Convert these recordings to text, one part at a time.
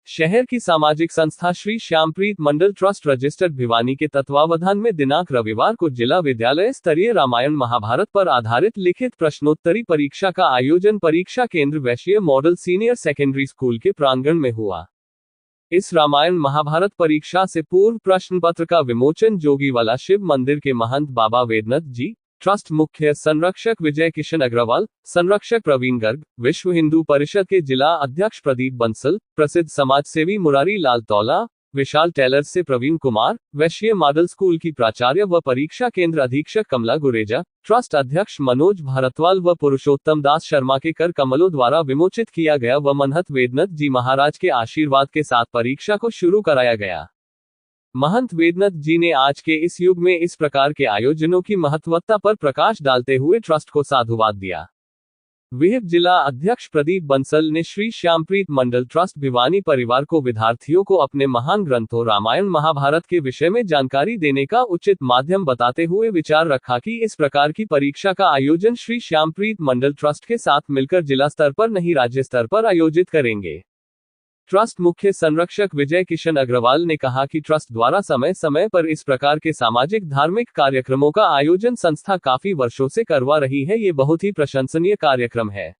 शहर की सामाजिक संस्था श्री श्यामप्रीत मंडल ट्रस्ट रजिस्टर्ड भिवानी के तत्वावधान में दिनांक रविवार को जिला विद्यालय स्तरीय रामायण महाभारत पर आधारित लिखित प्रश्नोत्तरी परीक्षा का आयोजन परीक्षा केंद्र वैश्य मॉडल सीनियर सेकेंडरी स्कूल के प्रांगण में हुआ। इस रामायण महाभारत परीक्षा से पूर्व प्रश्न पत्र का विमोचन जोगीवाला शिव मंदिर के महंत बाबा वेदनाथ जी, ट्रस्ट मुख्य संरक्षक विजय किशन अग्रवाल, संरक्षक प्रवीण गर्ग, विश्व हिंदू परिषद के जिला अध्यक्ष प्रदीप बंसल, प्रसिद्ध समाजसेवी मुरारी लाल तौला, विशाल टेलर से प्रवीण कुमार, वैश्य मॉडल स्कूल की प्राचार्य व परीक्षा केंद्र अधीक्षक कमला गुरेजा, ट्रस्ट अध्यक्ष मनोज भारतवाल व पुरुषोत्तम दास शर्मा के कर कमलों द्वारा विमोचित किया गया व महंत वेदनाथ जी महाराज के आशीर्वाद के साथ परीक्षा को शुरू कराया गया। महंत वेदनाथ जी ने आज के इस युग में इस प्रकार के आयोजनों की महत्वता पर प्रकाश डालते हुए ट्रस्ट को साधुवाद दिया। विहिप जिला अध्यक्ष प्रदीप बंसल ने श्री श्यामप्रीत मंडल ट्रस्ट भिवानी परिवार को विद्यार्थियों को अपने महान ग्रंथों रामायण महाभारत के विषय में जानकारी देने का उचित माध्यम बताते हुए विचार रखा कि इस प्रकार की परीक्षा का आयोजन श्री श्यामप्रीत मंडल ट्रस्ट के साथ मिलकर जिला स्तर पर नहीं राज्य स्तर पर आयोजित करेंगे। ट्रस्ट मुख्य संरक्षक विजय किशन अग्रवाल ने कहा कि ट्रस्ट द्वारा समय समय पर इस प्रकार के सामाजिक धार्मिक कार्यक्रमों का आयोजन संस्था काफी वर्षों से करवा रही है। ये बहुत ही प्रशंसनीय कार्यक्रम है।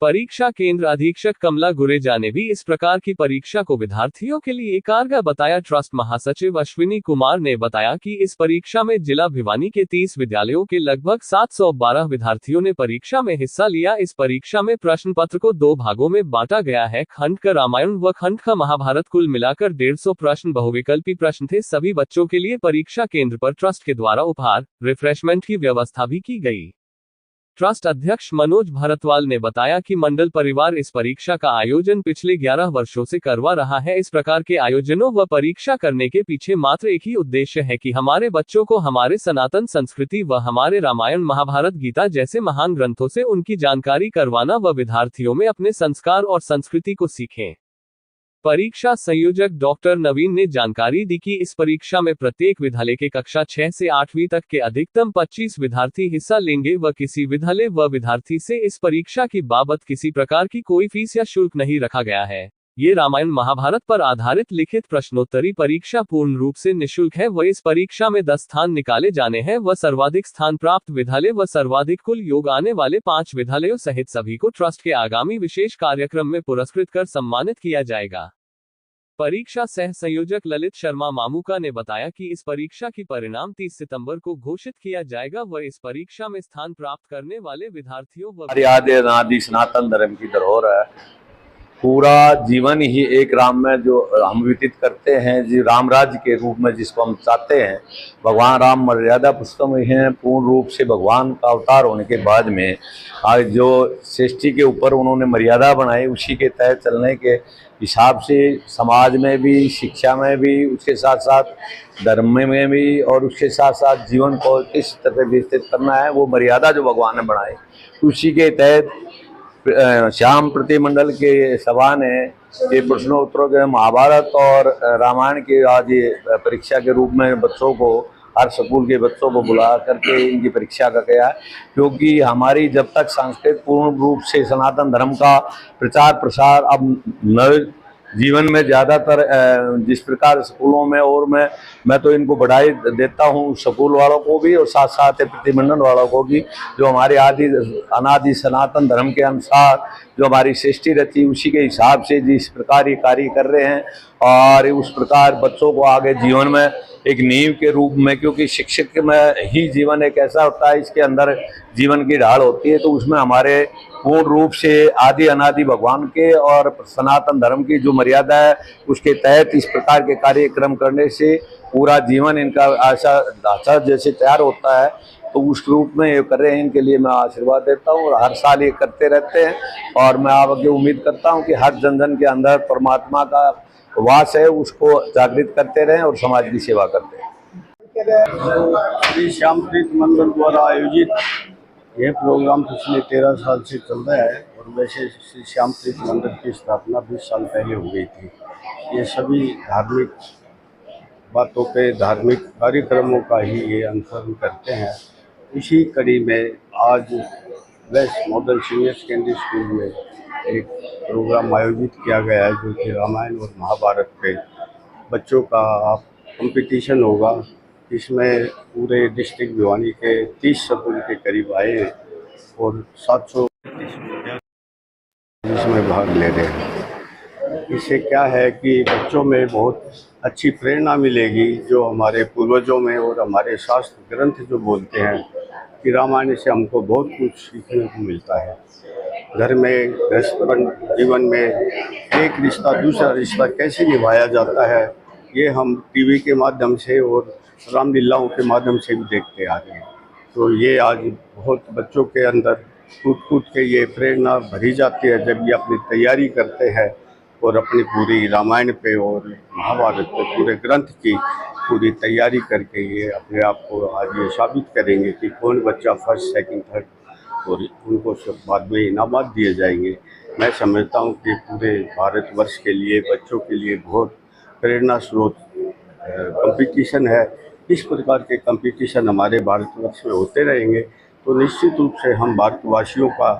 परीक्षा केंद्र अधीक्षक कमला गुरेजा ने भी इस प्रकार की परीक्षा को विद्यार्थियों के लिए कारगर बताया। ट्रस्ट महासचिव अश्विनी कुमार ने बताया कि इस परीक्षा में जिला भिवानी के 30 विद्यालयों के लगभग 712 विद्यार्थियों ने परीक्षा में हिस्सा लिया। इस परीक्षा में प्रश्न पत्र को 2 भागों में बांटा गया है, खंड का रामायण व खंड का महाभारत। कुल मिलाकर 150 प्रश्न बहुविकल्पी प्रश्न थे। सभी बच्चों के लिए परीक्षा केंद्र पर ट्रस्ट के द्वारा उपहार रिफ्रेशमेंट की व्यवस्था भी की गई। ट्रस्ट अध्यक्ष मनोज भारतवाल ने बताया कि मंडल परिवार इस परीक्षा का आयोजन पिछले 11 वर्षों से करवा रहा है। इस प्रकार के आयोजनों व परीक्षा करने के पीछे मात्र एक ही उद्देश्य है कि हमारे बच्चों को हमारे सनातन संस्कृति व हमारे रामायण महाभारत गीता जैसे महान ग्रंथों से उनकी जानकारी करवाना व विद्यार्थियों में अपने संस्कार और संस्कृति को सीखें। परीक्षा संयोजक डॉक्टर नवीन ने जानकारी दी कि इस परीक्षा में प्रत्येक विद्यालय के कक्षा 6 से 8वीं तक के अधिकतम 25 विद्यार्थी हिस्सा लेंगे व किसी विद्यालय व विद्यार्थी से इस परीक्षा की बाबत किसी प्रकार की कोई फीस या शुल्क नहीं रखा गया है। ये रामायण महाभारत पर आधारित लिखित प्रश्नोत्तरी परीक्षा पूर्ण रूप से निःशुल्क है व इस परीक्षा में 10 स्थान निकाले जाने हैं व सर्वाधिक स्थान प्राप्त विद्यालय व सर्वाधिक कुल योग आने वाले 5 विद्यालयों सहित सभी को ट्रस्ट के आगामी विशेष कार्यक्रम में पुरस्कृत कर सम्मानित किया जाएगा। परीक्षा सह संयोजक ललित शर्मा मामूका ने बताया कि इस परीक्षा की परिणाम 30 सितंबर को घोषित किया जाएगा व इस परीक्षा में स्थान प्राप्त करने वाले विद्यार्थियों व आदि सनातन धर्म की धरोहर है। पूरा जीवन ही एक राम में जो हम व्यतीत करते हैं, जी राम राज्य के रूप में जिसको हम चाहते हैं। भगवान राम मर्यादा पुरुषोत्तम हैं। पूर्ण रूप से भगवान का अवतार होने के बाद में आज जो सृष्टि के ऊपर उन्होंने मर्यादा बनाई, उसी के तहत चलने के हिसाब से समाज में भी, शिक्षा में भी, उसके साथ साथ धर्म में भी और उसके साथ साथ जीवन को किस तरह व्यतीत करना है, वो मर्यादा जो भगवान ने बनाई, उसी के तहत श्याम प्रतिमंडल के सभा ने ये प्रश्नोत्तरों के महाभारत और रामायण के आज ये परीक्षा के रूप में बच्चों को, हर स्कूल के बच्चों को बुला करके इनकी परीक्षा का किया है। क्योंकि हमारी जब तक संस्कृत पूर्ण रूप से सनातन धर्म का प्रचार प्रसार अब नए जीवन में ज़्यादातर जिस प्रकार स्कूलों में, और मैं तो इनको बढ़ाई देता हूँ स्कूल वालों को भी और साथ साथ प्रतिमंडल वालों को भी, जो हमारे अनादि सनातन धर्म के अनुसार जो हमारी सृष्टि रची उसी के हिसाब से जिस प्रकार ये कार्य कर रहे हैं और उस प्रकार बच्चों को आगे जीवन में एक नींव के रूप में, क्योंकि शिक्षक में ही जीवन एक ऐसा होता है, इसके अंदर जीवन की ढाल होती है, तो उसमें हमारे पूर्ण रूप से आदि अनादि भगवान के और सनातन धर्म की जो मर्यादा है उसके तहत इस प्रकार के कार्यक्रम करने से पूरा जीवन इनका ऐसा ढांचा जैसे तैयार होता है, तो उस रूप में ये कर रहे हैं। इनके लिए मैं आशीर्वाद देता हूँ और हर साल ये करते रहते हैं और मैं आगे उम्मीद करता हूँ कि हर जन जन के अंदर परमात्मा का वास है, उसको जागृत करते रहें और समाज की सेवा करते रहें। श्री श्यामप्रीत मंडल द्वारा आयोजित यह प्रोग्राम पिछले 13 साल से चल रहा है और वैसे श्री श्यामप्रीत मंडल की स्थापना 20 साल पहले हो गई थी। ये सभी धार्मिक बातों पे, धार्मिक कार्यक्रमों का ही ये अनुसरण करते हैं। इसी कड़ी में आज West Model Senior Secondary School में एक प्रोग्राम आयोजित किया गया है जो कि रामायण और महाभारत पे बच्चों का कंपटीशन होगा। इसमें पूरे डिस्ट्रिक्ट भिवानी के 30 स्कूल के करीब आए हैं और 700 इसमें भाग ले रहे हैं। इससे क्या है कि बच्चों में बहुत अच्छी प्रेरणा मिलेगी, जो हमारे पूर्वजों में और हमारे शास्त्र ग्रंथ जो बोलते हैं कि रामायण से हमको बहुत कुछ सीखने को मिलता है। घर में गृहस्थ जीवन में एक रिश्ता दूसरा रिश्ता कैसे निभाया जाता है, ये हम टीवी के माध्यम से और रामलीलाओं के माध्यम से भी देखते आ रहे हैं। तो ये आज बहुत बच्चों के अंदर कूद के ये प्रेरणा भरी जाती है जब ये अपनी तैयारी करते हैं और अपनी पूरी रामायण पे और महाभारत पे पूरे ग्रंथ की पूरी तैयारी करके ये अपने आप को आज ये साबित करेंगे कि कौन बच्चा फर्स्ट सेकंड थर्ड, और उनको सब बाद में इनामात दिए जाएंगे। मैं समझता हूँ कि पूरे भारतवर्ष के लिए बच्चों के लिए बहुत प्रेरणा स्रोत कंपटीशन है। इस प्रकार के कंपटीशन हमारे भारतवर्ष में होते रहेंगे तो निश्चित रूप से हम भारतवासियों का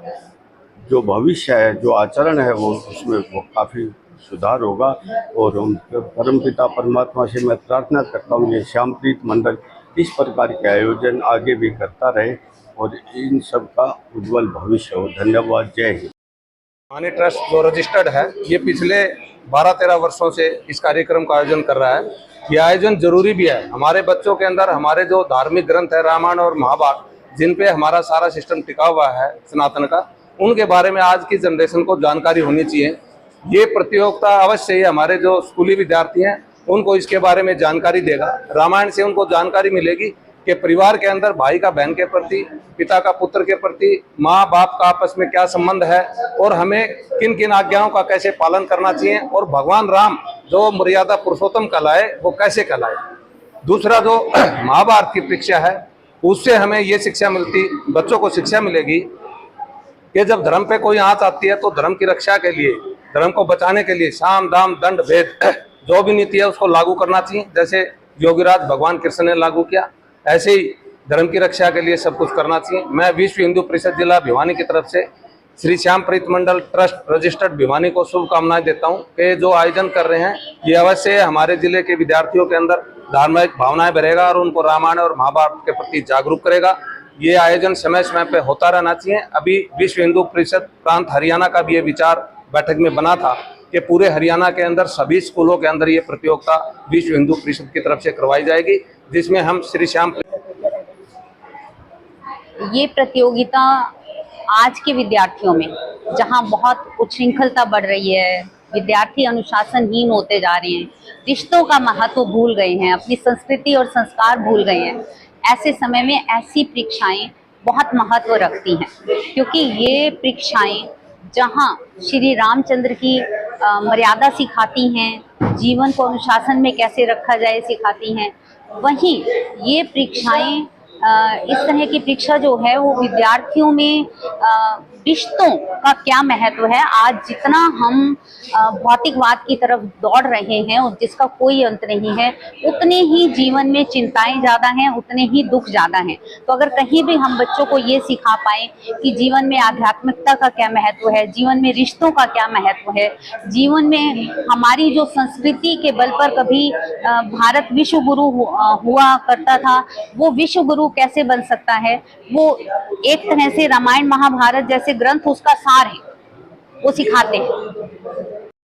जो भविष्य है, जो आचरण है, वो उसमें वो काफ़ी सुधार होगा। और हम परमपिता परमात्मा से मैं प्रार्थना करता हूँ ये श्यामप्रीत मंडल इस प्रकार के आयोजन आगे भी करता रहे और इन सब का उज्जवल भविष्य हो। धन्यवाद। जय हिंद। भिवानी ट्रस्ट जो रजिस्टर्ड है, ये पिछले 12-13 वर्षों से इस कार्यक्रम का आयोजन कर रहा है। ये आयोजन जरूरी भी है। हमारे बच्चों के अंदर हमारे जो धार्मिक ग्रंथ है रामायण और महाभारत, जिन पे हमारा सारा सिस्टम टिका हुआ है सनातन का, उनके बारे में आज की जनरेशन को जानकारी होनी चाहिए। ये प्रतियोगिता अवश्य ही हमारे जो स्कूली विद्यार्थी हैं उनको इसके बारे में जानकारी देगा। रामायण से उनको जानकारी मिलेगी कि परिवार के अंदर भाई का बहन के प्रति, पिता का पुत्र के प्रति, माँ बाप का आपस में क्या संबंध है और हमें किन किन आज्ञाओं का कैसे पालन करना चाहिए, और भगवान राम जो मर्यादा पुरुषोत्तम कहलाए वो कैसे कहलाए। दूसरा जो महाभारत की परीक्षा है, उससे हमें ये शिक्षा मिलती, बच्चों को शिक्षा मिलेगी कि जब धर्म पे कोई आंच आती है तो धर्म की रक्षा के लिए, धर्म को बचाने के लिए साम दाम दंड भेद जो भी नीति है उसको लागू करना चाहिए। जैसे योगीराज भगवान कृष्ण ने लागू किया, ऐसे ही धर्म की रक्षा के लिए सब कुछ करना चाहिए। मैं विश्व हिंदू परिषद जिला भिवानी की तरफ से श्री श्यामप्रीत मंडल ट्रस्ट रजिस्टर्ड भिवानी को शुभकामनाएं देता हूं कि जो आयोजन कर रहे हैं ये अवश्य हमारे जिले के विद्यार्थियों के अंदर धार्मिक भावनाएं भरेगा और उनको रामायण और महाभारत के प्रति जागरूक करेगा। ये आयोजन समय समय पे होता रहना चाहिए। अभी विश्व हिंदू परिषद प्रांत हरियाणा का भी ये विचार बैठक में बना था कि पूरे हरियाणा के अंदर सभी स्कूलों के अंदर ये प्रतियोगिता विश्व हिंदू परिषद की तरफ से करवाई जाएगी, जिसमें हम श्री श्याम। ये प्रतियोगिता आज के विद्यार्थियों में जहां बहुत उच्छृंखलता बढ़ रही है, विद्यार्थी अनुशासनहीन होते जा रहे हैं, रिश्तों का महत्व भूल गए हैं, अपनी संस्कृति और संस्कार भूल गए हैं, ऐसे समय में ऐसी परीक्षाएं बहुत महत्व रखती हैं। क्योंकि ये परीक्षाएं जहां श्री रामचंद्र की मर्यादा सिखाती हैं, जीवन को अनुशासन में कैसे रखा जाए सिखाती हैं, वहीं ये परीक्षाएं इस तरह की परीक्षा जो है वो विद्यार्थियों में रिश्तों का क्या महत्व है, आज जितना हम भौतिकवाद की तरफ दौड़ रहे हैं और जिसका कोई अंत नहीं है, उतने ही जीवन में चिंताएं ज़्यादा हैं, उतने ही दुख ज़्यादा हैं। तो अगर कहीं भी हम बच्चों को ये सिखा पाएँ कि जीवन में आध्यात्मिकता का क्या महत्व है, जीवन में रिश्तों का क्या महत्व है, जीवन में हमारी जो संस्कृति के बल पर कभी भारत विश्व गुरु हुआ करता था, वो विश्व गुरु कैसे बन सकता है, वो एक तरह से रामायण महाभारत जैसे ग्रंथ उसका सार है, वो सिखाते हैं।